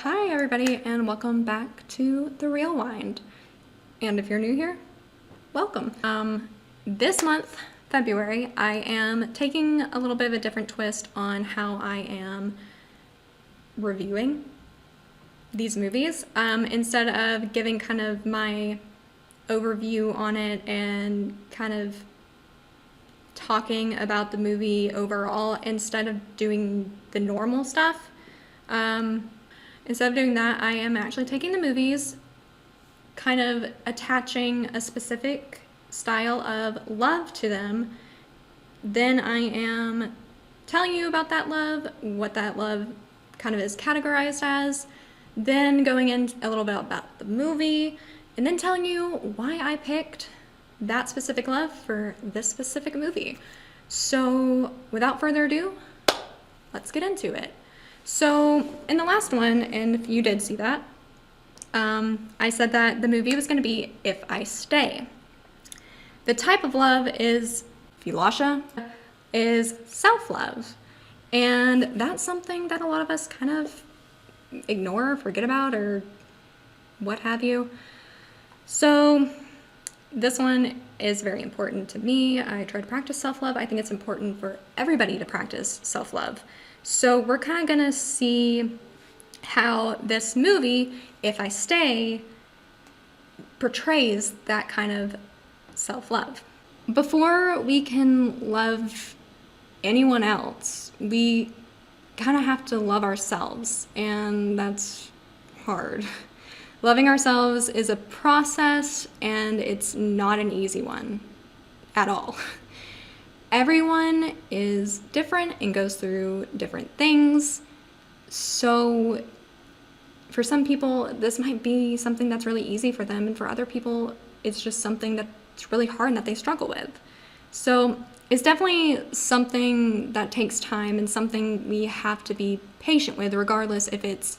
Hi everybody and welcome back to the Reelwind. And if you're new here, welcome. This month, February, I am taking a little bit of a different twist on how I am reviewing these movies. Instead of giving kind of my overview on it and kind of talking about the movie overall, instead of doing the normal stuff, instead of doing that, I am actually taking the movies, kind of attaching a specific style of love to them. Then I am telling you about that love, what that love kind of is categorized as, then going in a little bit about the movie, and then telling you why I picked that specific love for this specific movie. So without further ado, let's get into it. So in the last one, and if you did see that, I said that the movie was going to be If I Stay. The type of love is philasha, is self-love. And that's something that a lot of us kind of ignore, forget about, or what have you. So this one is very important to me. I try to practice self-love. I think it's important for everybody to practice self-love. So we're kind of gonna see how this movie, If I Stay, portrays that kind of self-love. Before we can love anyone else, we kind of have to love ourselves, and that's hard. Loving ourselves is a process, and it's not an easy one at all. Everyone is different and goes through different things. So for some people, this might be something that's really easy for them, and for other people, it's just something that's really hard and that they struggle with. So it's definitely something that takes time and something we have to be patient with, regardless if it's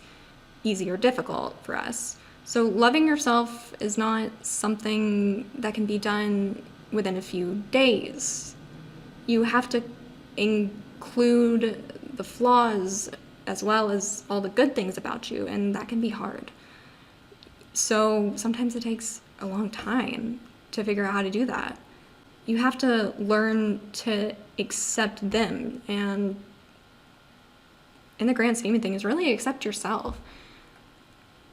easy or difficult for us. So loving yourself is not something that can be done within a few days. You have to include the flaws as well as all the good things about you, and that can be hard. So sometimes it takes a long time to figure out how to do that. You have to learn to accept them, and in the grand scheme of things, really accept yourself.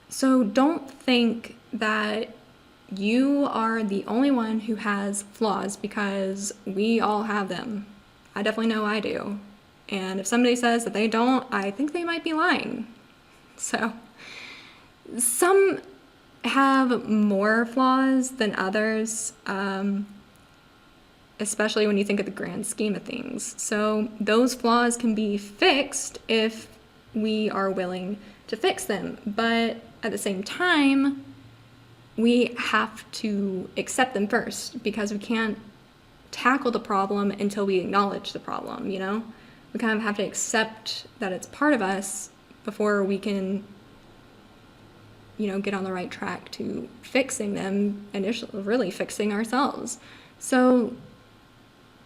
So don't think that you are the only one who has flaws, because we all have them. I definitely know I do. And if somebody says that they don't, I think they might be lying. So some have more flaws than others, especially when you think of the grand scheme of things. So those flaws can be fixed if we are willing to fix them. But at the same time, we have to accept them first, because we can't tackle the problem until we acknowledge the problem, you know? We kind of have to accept that it's part of us before we can, get on the right track to fixing them, initially really fixing ourselves. So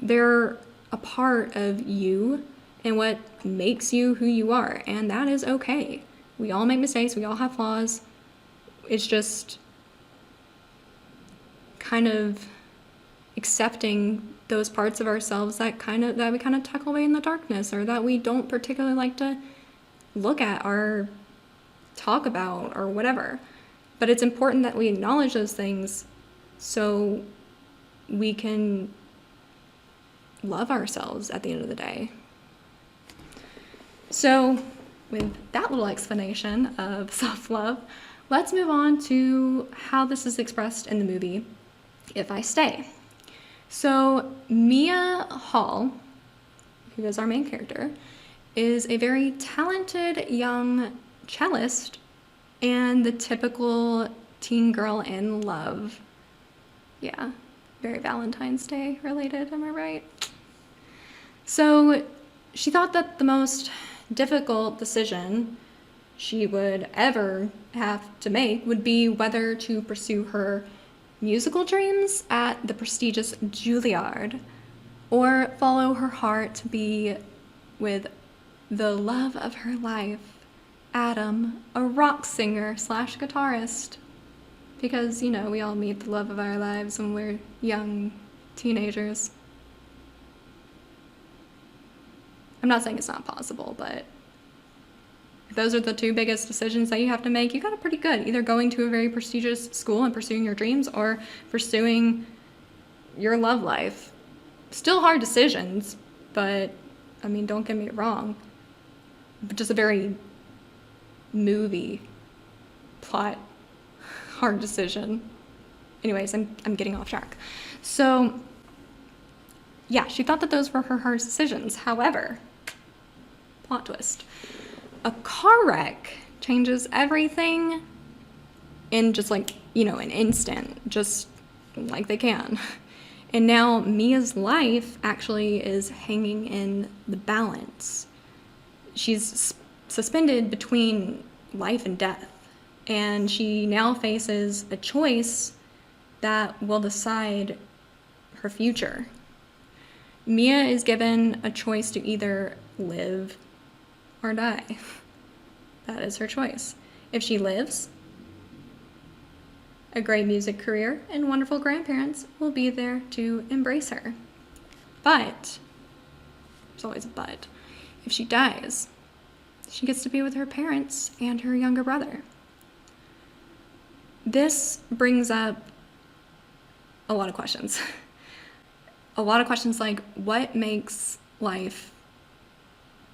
they're a part of you and what makes you who you are, and that is okay. We all make mistakes, we all have flaws. It's just kind of accepting those parts of ourselves that we kind of tuck away in the darkness, or that we don't particularly like to look at or talk about or whatever. But it's important that we acknowledge those things so we can love ourselves at the end of the day. So with that little explanation of self-love, let's move on to how this is expressed in the movie If I Stay. So Mia Hall, who is our main character, is a very talented young cellist and the typical teen girl in love. Yeah, very Valentine's Day related, am I right? So she thought that the most difficult decision she would ever have to make would be whether to pursue her musical dreams at the prestigious Juilliard, or follow her heart to be with the love of her life Adam, a rock singer slash guitarist. Because, you know, we all meet the love of our lives when we're young teenagers. I'm not saying it's not possible, but if those are the two biggest decisions that you have to make, you got it pretty good. Either going to a very prestigious school and pursuing your dreams or pursuing your love life. Still hard decisions, but, I mean, don't get me wrong. But just a very movie plot hard decision. Anyways, I'm getting off track. So, yeah, she thought that those were her hard decisions. However, plot twist. A car wreck changes everything in just like, you know, an instant, just like they can. And now Mia's life actually is hanging in the balance. She's suspended between life and death. And she now faces a choice that will decide her future. Mia is given a choice to either live or die. That is her choice. If she lives, a great music career and wonderful grandparents will be there to embrace her. But, there's always a but, if she dies, she gets to be with her parents and her younger brother. This brings up a lot of questions. A lot of questions like, what makes life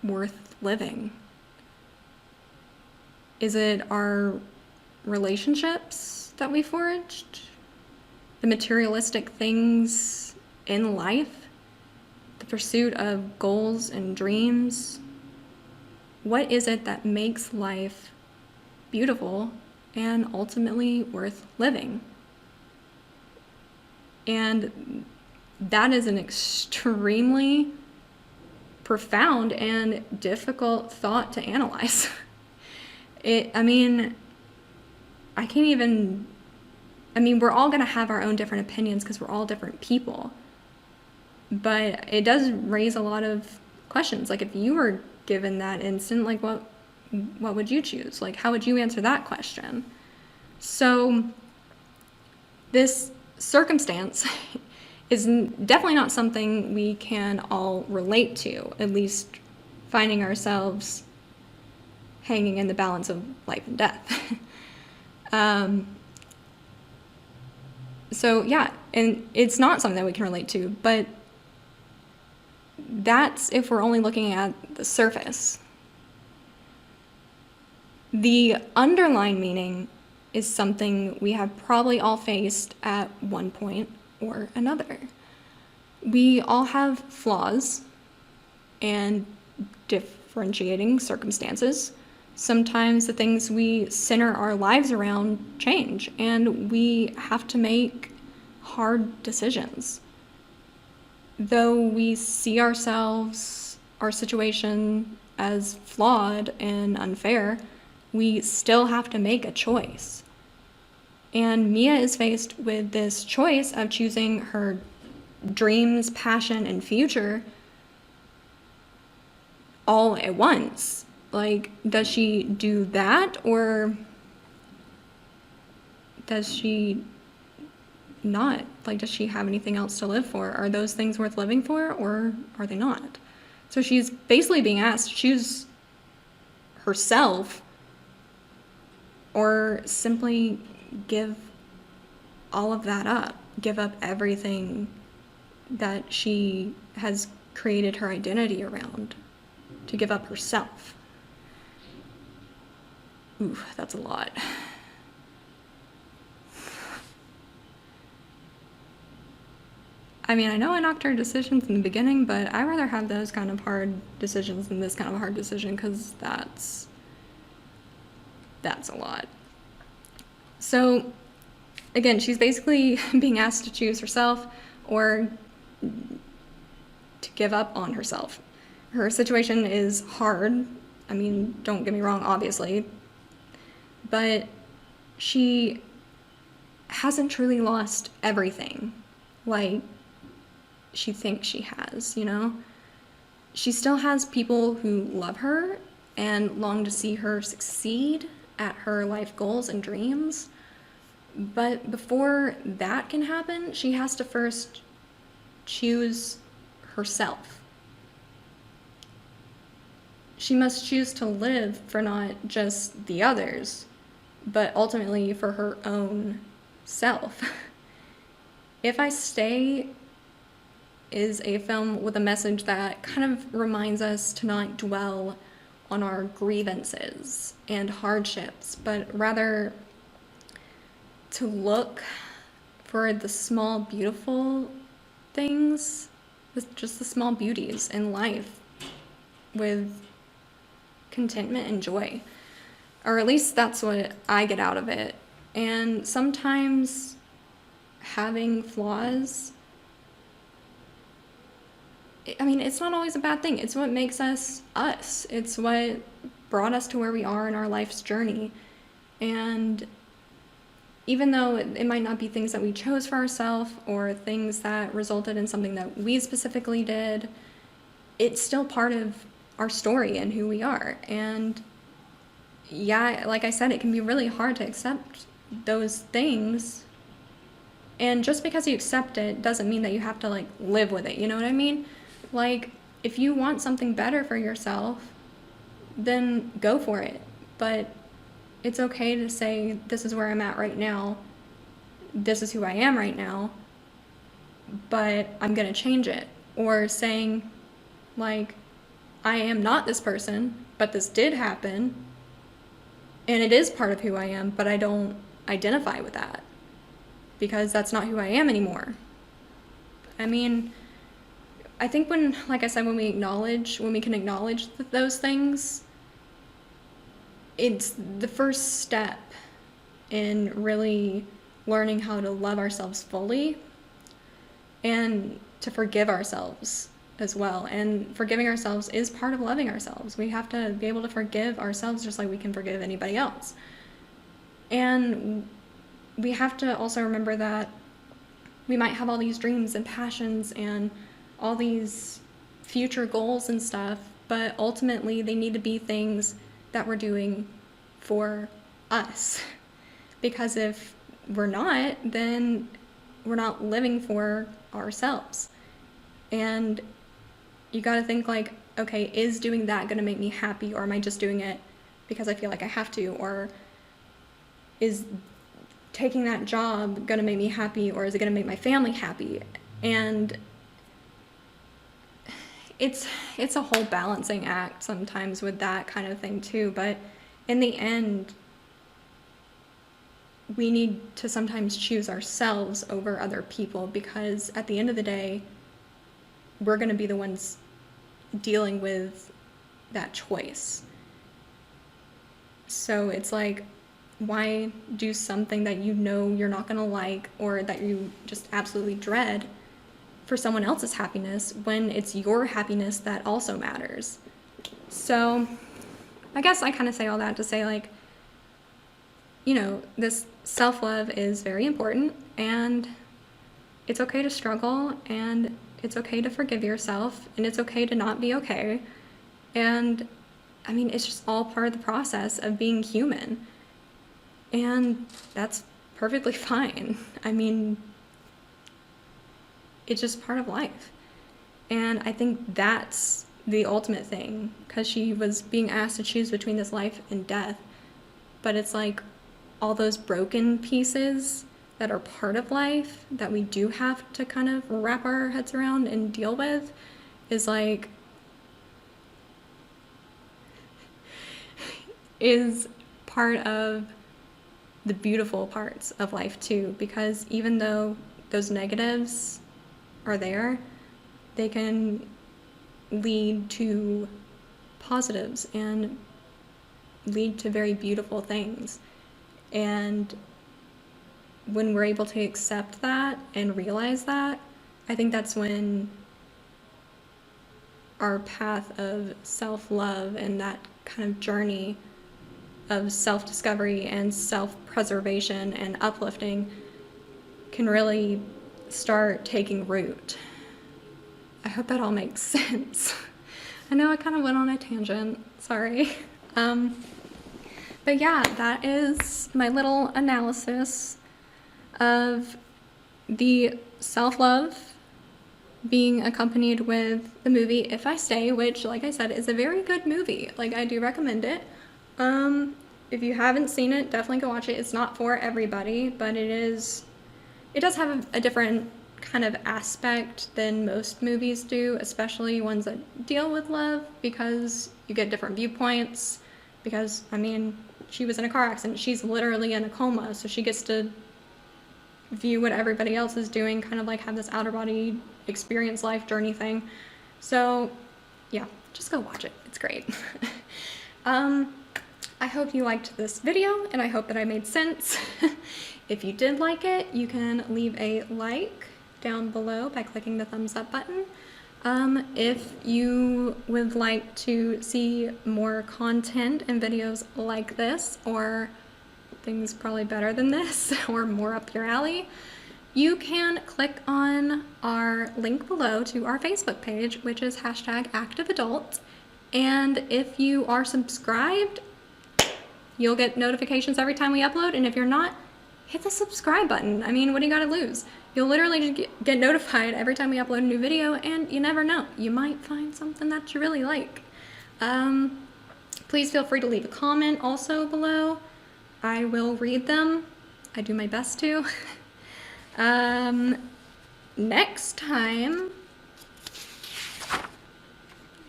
worth living? Is it our relationships that we forged? The materialistic things in life? The pursuit of goals and dreams? What is it that makes life beautiful and ultimately worth living? And that is an extremely profound and difficult thought to analyze. We're all going to have our own different opinions because we're all different people. But it does raise a lot of questions. Like, if you were given that instant, like, what would you choose? Like, how would you answer that question? So this circumstance is definitely not something we can all relate to, at least finding ourselves hanging in the balance of life and death. So yeah, and it's not something that we can relate to, but that's if we're only looking at the surface. The underlying meaning is something we have probably all faced at one point or another. We all have flaws and differentiating circumstances. Sometimes the things we center our lives around change, and we have to make hard decisions. Though we see ourselves, our situation, as flawed and unfair, we still have to make a choice. And Mia is faced with this choice of choosing her dreams, passion, and future all at once. Like, does she do that, or does she not? Like, does she have anything else to live for? Are those things worth living for, or are they not? So she's basically being asked to choose herself, or simply give all of that up, give up everything that she has created her identity around, to give up herself. Ooh, that's a lot. I mean, I know I knocked her decisions in the beginning, but I'd rather have those kind of hard decisions than this kind of a hard decision, because that's a lot. So, again, she's basically being asked to choose herself or to give up on herself. Her situation is hard. I mean, don't get me wrong, obviously. But she hasn't truly lost everything like she thinks she has, you know? She still has people who love her and long to see her succeed at her life goals and dreams. But before that can happen, she has to first choose herself. She must choose to live for not just the others, but ultimately for her own self. If I Stay is a film with a message that kind of reminds us to not dwell on our grievances and hardships, but rather to look for the small, beautiful things, just the small beauties in life with contentment and joy. Or at least that's what I get out of it. And sometimes having flaws, I mean, it's not always a bad thing. It's what makes us us. It's what brought us to where we are in our life's journey. And even though it might not be things that we chose for ourselves or things that resulted in something that we specifically did, it's still part of our story and who we are. And yeah, like I said, it can be really hard to accept those things. And just because you accept it doesn't mean that you have to like live with it. You know what I mean? Like, if you want something better for yourself, then go for it. But it's okay to say, this is where I'm at right now. This is who I am right now. But I'm going to change it. Or saying, like, I am not this person, but this did happen. And it is part of who I am, but I don't identify with that. Because that's not who I am anymore. I mean, I think when, like I said, when we can acknowledge those things, it's the first step in really learning how to love ourselves fully and to forgive ourselves as well. And forgiving ourselves is part of loving ourselves. We have to be able to forgive ourselves just like we can forgive anybody else. And we have to also remember that we might have all these dreams and passions and all these future goals and stuff, but ultimately they need to be things that we're doing for us. Because if we're not, then we're not living for ourselves. And you gotta think like, okay, is doing that gonna make me happy, or am I just doing it because I feel like I have to? Or is taking that job gonna make me happy, or is it gonna make my family happy? And it's a whole balancing act sometimes with that kind of thing too. But in the end, we need to sometimes choose ourselves over other people, because at the end of the day, we're going to be the ones dealing with that choice. So it's like, why do something that you know you're not going to like, or that you just absolutely dread, for someone else's happiness when it's your happiness that also matters? So I guess I kind of say all that to say, like, you know, this self-love is very important, and it's okay to struggle, and it's okay to forgive yourself, and it's okay to not be okay. And I mean, it's just all part of the process of being human, and that's perfectly fine. I mean, it's just part of life. And I think that's the ultimate thing, because she was being asked to choose between this life and death. But it's like all those broken pieces that are part of life that we do have to kind of wrap our heads around and deal with is like, is part of the beautiful parts of life too. Because even though those negatives are there, they can lead to positives and lead to very beautiful things. And when we're able to accept that and realize that, I think that's when our path of self-love and that kind of journey of self-discovery and self-preservation and uplifting can really start taking root. I hope that all makes sense. I know I kind of went on a tangent, sorry. But yeah, that is my little analysis of the self-love being accompanied with the movie If I Stay, which, like I said, is a very good movie. Like, I do recommend it. If you haven't seen it, definitely go watch it. It's not for everybody, but it does have a different kind of aspect than most movies do, especially ones that deal with love, because you get different viewpoints. Because, I mean, she was in a car accident. She's literally in a coma, so she gets to view what everybody else is doing, kind of like have this outer body experience life journey thing. So yeah, just go watch it. It's great. I hope you liked this video, and I hope that I made sense. If you did like it, you can leave a like down below by clicking the thumbs up button. If you would like to see more content and videos like this, or things probably better than this, or more up your alley, you can click on our link below to our Facebook page, which is #ActiveAdult. And if you are subscribed, you'll get notifications every time we upload. And if you're not, hit the subscribe button. I mean, what do you gotta lose? You'll literally just get notified every time we upload a new video, and you never know. You might find something that you really like. Please feel free to leave a comment also below. I will read them. I do my best to. Next time,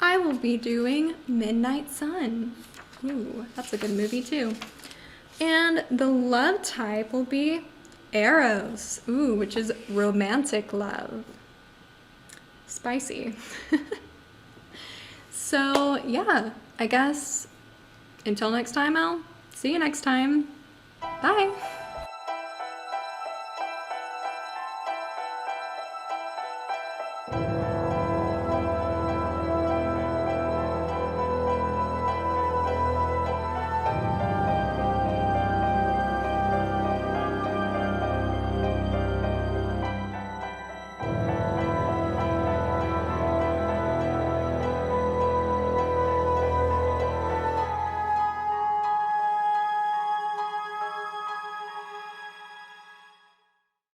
I will be doing Midnight Sun. Ooh, that's a good movie too. And the love type will be Eros, ooh, which is romantic love. Spicy. So yeah, I guess until next time, I'll see you next time. Bye.